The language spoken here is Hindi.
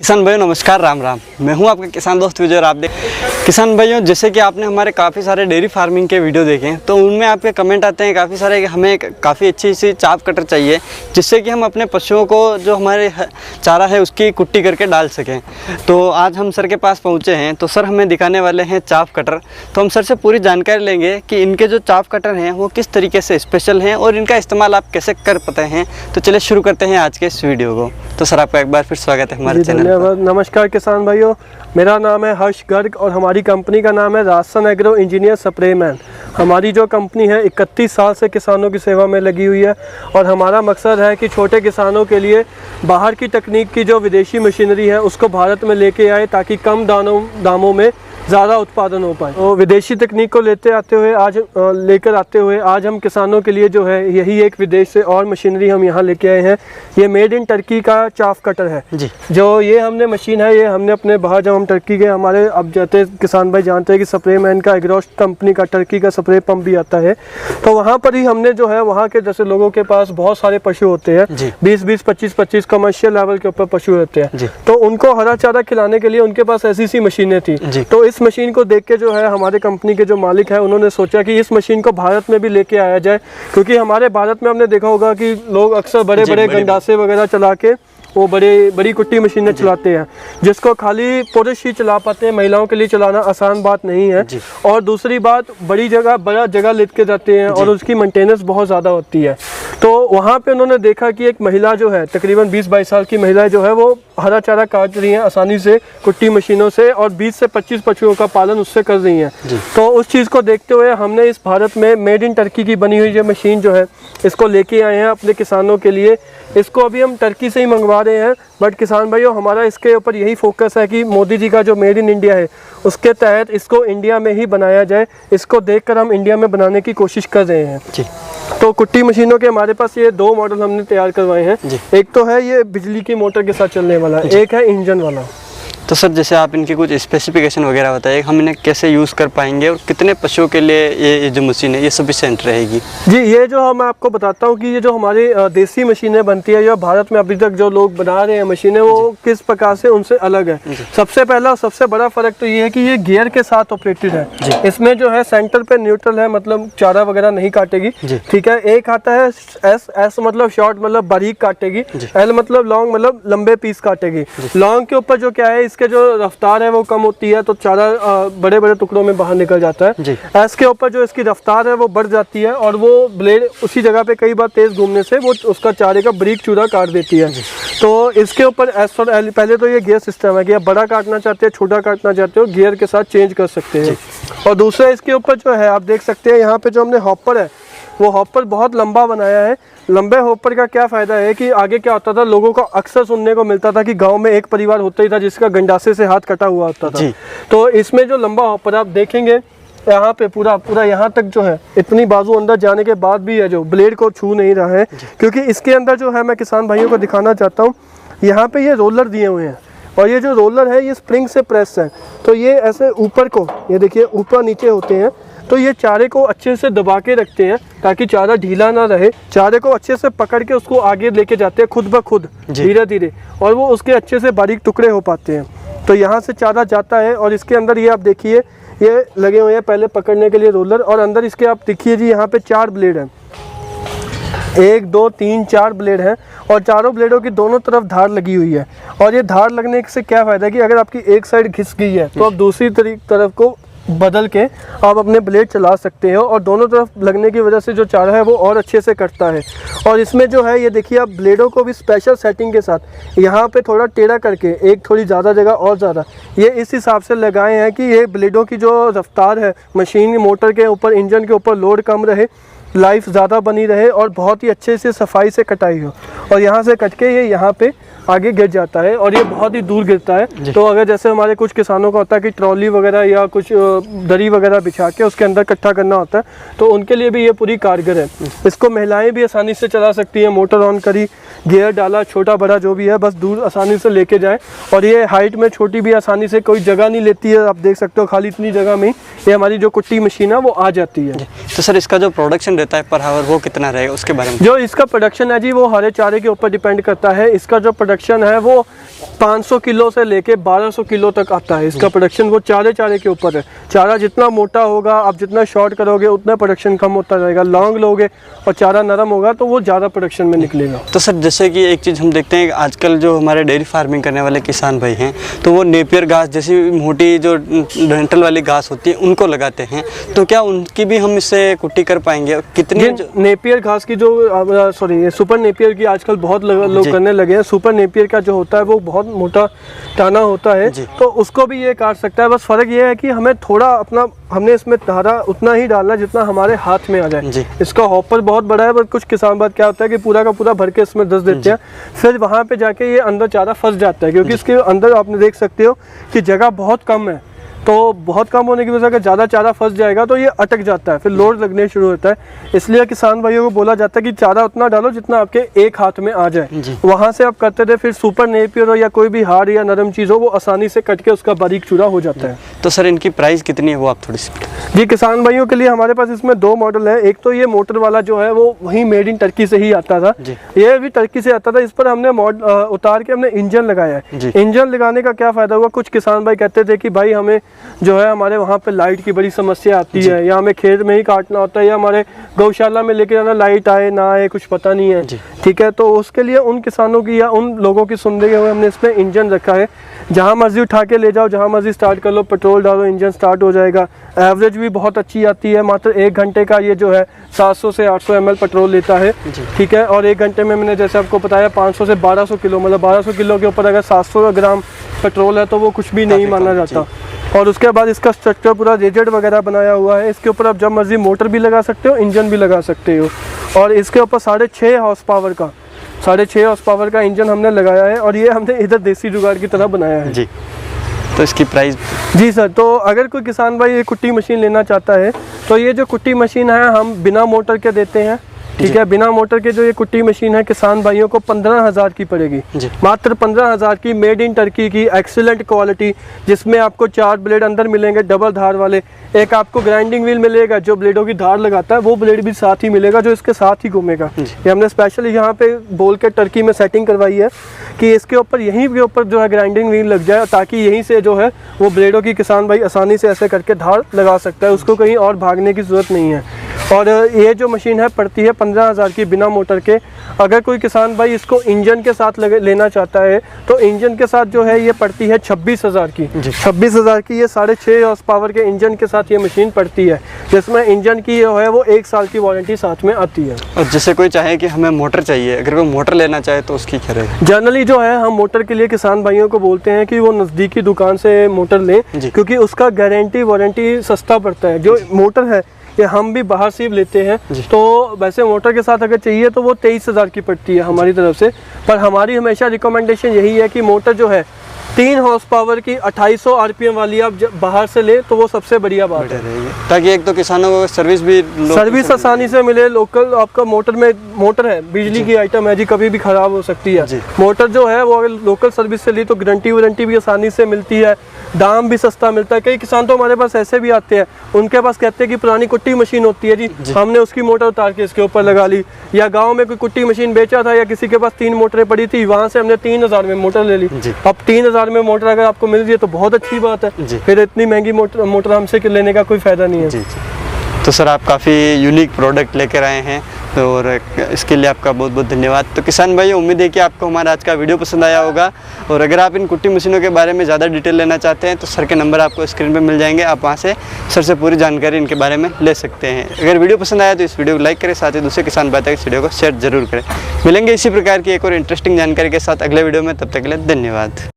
किसान भाइयों नमस्कार, राम राम। मैं हूं आपका किसान दोस्त विजय और आप देख किसान भाइयों, जैसे कि आपने हमारे काफ़ी सारे डेयरी फार्मिंग के वीडियो देखे हैं तो उनमें आपके कमेंट आते हैं काफ़ी सारे कि हमें काफ़ी अच्छी सी चाप कटर चाहिए जिससे कि हम अपने पशुओं को जो हमारे चारा है उसकी कुट्टी करके डाल सकें। तो आज हम सर के पास पहुंचे हैं तो सर हमें दिखाने वाले हैं चाप कटर। तो हम सर से पूरी जानकारी लेंगे कि इनके जो चाप कटर हैं वो किस तरीके से स्पेशल हैं और इनका इस्तेमाल आप कैसे कर पाते हैं। तो चलिए शुरू करते हैं आज के इस वीडियो को। तो सर आपका एक बार फिर स्वागत है हमारे चैनल पर। नमस्कार किसान भाइयों, मेरा नाम है हर्ष गर्ग और हमारी कंपनी का नाम है राजसन एग्रो इंजीनियर स्प्रेमैन। हमारी जो कंपनी है 31 साल से किसानों की सेवा में लगी हुई है और हमारा मकसद है कि छोटे किसानों के लिए बाहर की तकनीक की जो विदेशी मशीनरी है उसको भारत में लेके आए ताकि कम दामों में ज़्यादा उत्पादन हो पाए। तो विदेशी तकनीक को लेकर आते हुए आज हम किसानों के लिए जो है यही एक विदेश से और मशीनरी हम यहाँ लेके आए हैं। ये मेड इन टर्की का चाफ कटर है जी। जो ये हमने मशीन है ये हमने अपने बाहर जब हम टर्की गए, हमारे अब जाते किसान भाई जानते हैं कि स्प्रेमैन का एग्रॉस्ट कंपनी का टर्की का स्प्रे पंप भी आता है। तो वहाँ पर ही हमने जो है वहाँ के जैसे लोगों के पास बहुत सारे पशु होते हैं, 20-20, 25-25 कमर्शियल लेवल के ऊपर पशु होते हैं, तो उनको हरा चारा खिलाने के लिए उनके पास ऐसी सी मशीनें थी। तो इस मशीन को देख के जो है हमारे कंपनी के जो मालिक है उन्होंने सोचा कि इस मशीन को भारत में भी लेके आया जाए, क्योंकि हमारे भारत में हमने देखा होगा कि लोग अक्सर बड़े बड़े गंडासे वगैरह चला के वो बड़ी कुट्टी मशीनें चलाते हैं जिसको खाली पुरुष ही चला पाते हैं, महिलाओं के लिए चलाना आसान बात नहीं है। और दूसरी बात, बड़ा जगह लेके जाते हैं और उसकी मेंटेनेंस बहुत ज़्यादा होती है। तो वहाँ पे उन्होंने देखा कि एक महिला जो है तकरीबन 20-22 साल की महिला जो है वो हरा चारा काट रही हैं आसानी से कुट्टी मशीनों से और 20 से 25 पशुओं का पालन उससे कर रही हैं। तो उस चीज़ को देखते हुए हमने इस भारत में मेड इन टर्की की बनी हुई ये मशीन जो है इसको लेके आए हैं अपने किसानों के लिए। इसको अभी हम टर्की से ही मंगवा रहे हैं, बट किसान भाइयों हमारा इसके ऊपर यही फोकस है कि मोदी जी का जो मेड इन इंडिया है उसके तहत इसको इंडिया में ही बनाया जाए। इसको देखकर हम इंडिया में बनाने की कोशिश कर रहे हैं जी। तो कुट्टी मशीनों के हमारे पास ये 2 मॉडल हमने तैयार करवाए हैं। एक तो है ये बिजली की मोटर के साथ चलने वाला, एक है इंजन वाला। तो सर जैसे आप इनकी कुछ स्पेसिफिकेशन वगैरह बताइए, हम इन्हें कैसे यूज़ कर पाएंगे और कितने पशुओं के लिए ये जो मशीन है ये सफिशिएंट रहेगी जी। ये जो मैं आपको बताता हूँ कि ये जो हमारी देसी मशीनें बनती है या भारत में अभी तक जो लोग बना रहे हैं मशीनें वो किस प्रकार से उनसे अलग है। सबसे पहला सबसे बड़ा फर्क तो ये है कि ये गियर के साथ ऑपरेटेड है। इसमें जो है सेंटर पे न्यूट्रल है, मतलब चारा वगैरह नहीं काटेगी, ठीक है। एक आता है एस मतलब शॉर्ट मतलब बारीक काटेगी, एल मतलब लॉन्ग मतलब लंबे पीस काटेगी। लॉन्ग के ऊपर जो क्या है इसके जो रफ्तार है वो कम होती है तो चारा बड़े बड़े टुकड़ों में बाहर निकल जाता है। एस के ऊपर जो इसकी रफ्तार है वो बढ़ जाती है और वो ब्लेड उसी जगह पे कई बार तेज घूमने से वो उसका चारे का बारीक चूरा काट देती है। तो इसके ऊपर एस और एल, पहले तो ये गियर सिस्टम है कि आप बड़ा काटना चाहते हैं छोटा काटना चाहते हो गियर के साथ चेंज कर सकते हैं। और दूसरा इसके ऊपर जो है आप देख सकते हैं यहाँ पे जो हमने हॉपर है वो हॉपर बहुत लंबा बनाया है। लंबे हॉपर का क्या फ़ायदा है कि आगे क्या होता था, लोगों को अक्सर सुनने को मिलता था कि गांव में एक परिवार होता ही था जिसका गंडासे से हाथ कटा हुआ होता था। तो इसमें जो लंबा हॉपर आप देखेंगे यहाँ पे पूरा यहाँ तक जो है इतनी बाजू अंदर जाने के बाद भी है जो ब्लेड को छू नहीं रहा है, क्योंकि इसके अंदर जो है मैं किसान भाइयों को दिखाना चाहता हूँ, यहाँ पे ये रोलर दिए हुए हैं और ये जो रोलर है ये स्प्रिंग से प्रेस है। तो ये ऐसे ऊपर को ये देखिए ऊपर नीचे होते हैं, तो ये चारे को अच्छे से दबा के रखते हैं ताकि चारा ढीला ना रहे। चारे को अच्छे से पकड़ के उसको आगे लेके जाते हैं खुद ब खुद धीरे धीरे, और वो उसके अच्छे से बारीक टुकड़े हो पाते हैं। तो यहाँ से चारा जाता है और इसके अंदर ये आप देखिए ये लगे हुए हैं पहले पकड़ने के लिए रोलर, और अंदर इसके आप देखिए जी यहाँ पे 4 ब्लेड हैं, 1 2 3 4 ब्लेड हैं और चारों ब्लेडों की दोनों तरफ धार लगी हुई है। और ये धार लगने से क्या फ़ायदा है कि अगर आपकी एक साइड घिस गई है तो आप दूसरी तरफ को बदल के आप अपने ब्लेड चला सकते हो, और दोनों तरफ लगने की वजह से जो चारा है वो और अच्छे से कटता है। और इसमें जो है ये देखिए आप ब्लेडों को भी स्पेशल सेटिंग के साथ यहाँ पे थोड़ा टेढ़ा करके एक थोड़ी ज़्यादा जगह और ज़्यादा ये इस हिसाब से लगाए हैं कि ये ब्लेडों की जो रफ्तार है मशीन मोटर के ऊपर इंजन के ऊपर लोड कम रहे, लाइफ ज़्यादा बनी रहे और बहुत ही अच्छे से सफाई से कटाई हो। और यहाँ से कट के ये यहाँ पे आगे गिर जाता है और ये बहुत ही दूर गिरता है। तो अगर जैसे हमारे कुछ किसानों का होता है कि ट्रॉली वगैरह या कुछ दरी वगैरह बिछा के उसके अंदर इकट्ठा करना होता है, तो उनके लिए भी ये पूरी कारगर है। इसको महिलाएं भी आसानी से चला सकती हैं, मोटर ऑन करी, गियर डाला, छोटा बड़ा जो भी है बस दूर आसानी से लेके जाए। और ये हाइट में छोटी भी आसानी से, कोई जगह नहीं लेती है, आप देख सकते हो खाली इतनी जगह में ये हमारी जो कुट्टी मशीन है वो आ जाती है। तो सर इसका जो प्रोडक्शन रहता है पर आवर वो कितना रहेगा उसके बारे में? जो इसका प्रोडक्शन है जी वो हरे चारे के ऊपर डिपेंड करता है। इसका जो प्रोडक्शन है वो 500 किलो से लेके 1200 किलो तक आता है इसका प्रोडक्शन। वो चारे के ऊपर है। चारा जितना मोटा होगा, आप जितना शॉर्ट करोगे उतना प्रोडक्शन कम होता जाएगा। लॉन्ग लोगे और चारा नरम होगा तो वो ज़्यादा प्रोडक्शन में निकलेगा। तो सर जैसे कि एक चीज़ हम देखते हैं कि आजकल जो हमारे डेयरी फार्मिंग करने वाले किसान भाई हैं तो वो नेपियर घास जैसी मोटी जो डंठल वाली घास होती है उनको लगाते हैं, तो क्या उनकी भी हम इससे कुट्टी कर पाएंगे? कितनी नेपियर घास की जो सॉरी सुपर नेपियर की आजकल बहुत लोग करने लगे हैं। सुपर नेपियर का जो होता है वो बहुत मोटा टाना होता है, तो उसको भी ये काट सकता है। बस फ़र्क ये है कि हमें थोड़ा हमने इसमें धारा उतना ही डालना जितना हमारे हाथ में आ जाए। इसका हॉपर बहुत बड़ा है, बस कुछ किसान बात क्या होता है कि पूरा का पूरा भर के इसमें दस देते हैं, फिर वहाँ पे जाके ये अंदर चारा फंस जाता है, क्योंकि इसके अंदर आपने देख सकते हो कि जगह बहुत कम है। तो बहुत कम होने की वजह से अगर ज़्यादा चारा फंस जाएगा तो ये अटक जाता है, फिर लोड लगने शुरू होता है। इसलिए किसान भाइयों को बोला जाता है कि चारा उतना डालो जितना आपके एक हाथ में आ जाए। वहाँ से आप करते थे, फिर सुपर नेपियर हो या कोई भी हार्ड या नरम चीज़ हो वो आसानी से कट के उसका बारीक चूरा हो जाता है। तो सर इनकी प्राइस कितनी है वो आप थोड़ी सी? जी, किसान भाइयों के लिए हमारे पास इसमें 2 मॉडल है। एक तो ये मोटर वाला जो है वो वहीं मेड इन टर्की से ही आता था, ये भी टर्की से आता था। इस पर हमने उतार के हमने इंजन लगाया है। इंजन लगाने का क्या फ़ायदा हुआ, कुछ किसान भाई कहते थे कि भाई हमें जो है हमारे वहाँ पे लाइट की बड़ी समस्या आती है, या हमें खेत में ही काटना होता है, या हमारे गौशाला में लेके जाना, लाइट आए ना आए कुछ पता नहीं है, ठीक है। तो उसके लिए उन किसानों की या उन लोगों की सुनते हुए हमने इसमें इंजन रखा है। जहाँ मर्जी उठा के ले जाओ, जहाँ मर्जी स्टार्ट कर लो, पेट्रोल डालो, इंजन स्टार्ट हो जाएगा। एवरेज भी बहुत अच्छी आती है, मात्र 1 घंटे का ये जो है 700 से 800 ml पेट्रोल लेता है, ठीक है। और 1 घंटे में मैंने जैसे आपको बताया 500 से 1200 किलो, मतलब 1200 किलो के ऊपर अगर 700 ग्राम पेट्रोल है तो वो कुछ भी नहीं माना जाता। और उसके बाद इसका स्ट्रक्चर पूरा रिजिड वगैरह बनाया हुआ है। इसके ऊपर आप जब मर्जी मोटर भी लगा सकते हो, इंजन भी लगा सकते हो। और इसके ऊपर 6.5 हॉर्स पावर का इंजन हमने लगाया है, और ये हमने इधर देसी जुगाड़ की तरह बनाया है जी। तो इसकी प्राइस? जी सर, तो अगर कोई किसान भाई ये कुट्टी मशीन लेना चाहता है तो ये जो कुट्टी मशीन है हम बिना मोटर के देते हैं, ठीक है। बिना मोटर के जो ये कुट्टी मशीन है किसान भाइयों को 15,000 की पड़ेगी, मात्र 15,000 की, मेड इन टर्की की, एक्सीलेंट क्वालिटी, जिसमें आपको 4 ब्लेड अंदर मिलेंगे डबल धार वाले। एक आपको ग्राइंडिंग व्हील मिलेगा जो ब्लेडों की धार लगाता है, वो ब्लेड भी साथ ही मिलेगा जो इसके साथ ही घूमेगा। ये हमने स्पेशली यहाँ पे बोल के टर्की में सेटिंग करवाई है कि इसके ऊपर यहीं के ऊपर जो है ग्राइंडिंग व्हील लग जाए, ताकि यहीं से जो है वो ब्लेडों की किसान भाई आसानी से ऐसे करके धार लगा सकता है, उसको कहीं और भागने की ज़रूरत नहीं है। और ये जो मशीन है पड़ती है 15,000 की बिना मोटर के। अगर कोई किसान भाई इसको इंजन के साथ लेना चाहता है तो इंजन के साथ जो है ये पड़ती है 26,000 की। 26,000 की ये 6.5 हॉर्स पावर के इंजन के साथ ये मशीन पड़ती है, जिसमें इंजन की जो है वो 1 साल की वारंटी साथ में आती है। और जैसे कोई चाहे कि हमें मोटर चाहिए, अगर कोई मोटर लेना चाहे तो उसकी क्या रहेगी? जनरली जो है हम मोटर के लिए किसान भाइयों को बोलते हैं कि वो नज़दीकी दुकान से मोटर लें, क्योंकि उसका गारंटी वारंटी सस्ता पड़ता है। जो मोटर है ये हम भी बाहर से लेते हैं, तो वैसे मोटर के साथ अगर चाहिए तो वो 23,000 की पड़ती है हमारी तरफ से। पर हमारी हमेशा रिकमेंडेशन यही है कि मोटर जो है 3 हॉर्स पावर की 2800 RPM वाली आप जब बाहर से ले तो वो सबसे बढ़िया बात है, ताकि एक तो किसानों को सर्विस आसानी से मिले। लोकल आपका मोटर है, बिजली की आइटम है जी, कभी भी खराब हो सकती है। मोटर जो है वो अगर लोकल सर्विस से ली तो गारंटी वारंटी भी आसानी से मिलती है, दाम भी सस्ता मिलता है। कई किसान तो हमारे पास ऐसे भी आते हैं, उनके पास कहते हैं कि पुरानी कुट्टी मशीन होती है जी, हमने उसकी मोटर उतार के इसके ऊपर लगा ली, या गांव में कोई कुट्टी मशीन बेचा था या किसी के पास 3 मोटरें पड़ी थी, वहां से हमने 3,000 में मोटर ले ली। अब 3,000 में मोटर अगर आपको मिल रही है तो बहुत अच्छी बात है, फिर इतनी महंगी मोटर हमसे लेने का कोई फायदा नहीं है। तो सर आप काफ़ी यूनिक प्रोडक्ट लेकर आए हैं, और इसके लिए आपका बहुत बहुत धन्यवाद। तो किसान भाई, उम्मीद है कि आपको हमारा आज का वीडियो पसंद आया होगा, और अगर आप इन कुट्टी मशीनों के बारे में ज़्यादा डिटेल लेना चाहते हैं तो सर के नंबर आपको स्क्रीन पे मिल जाएंगे, आप वहाँ से सर से पूरी जानकारी इनके बारे में ले सकते हैं। अगर वीडियो पसंद आया तो इस वीडियो को लाइक करें, साथ ही दूसरे किसान भाई तक इस वीडियो को शेयर जरूर करें। मिलेंगे इसी प्रकार की एक और इंटरेस्टिंग जानकारी के साथ अगले वीडियो में, तब तक के लिए धन्यवाद।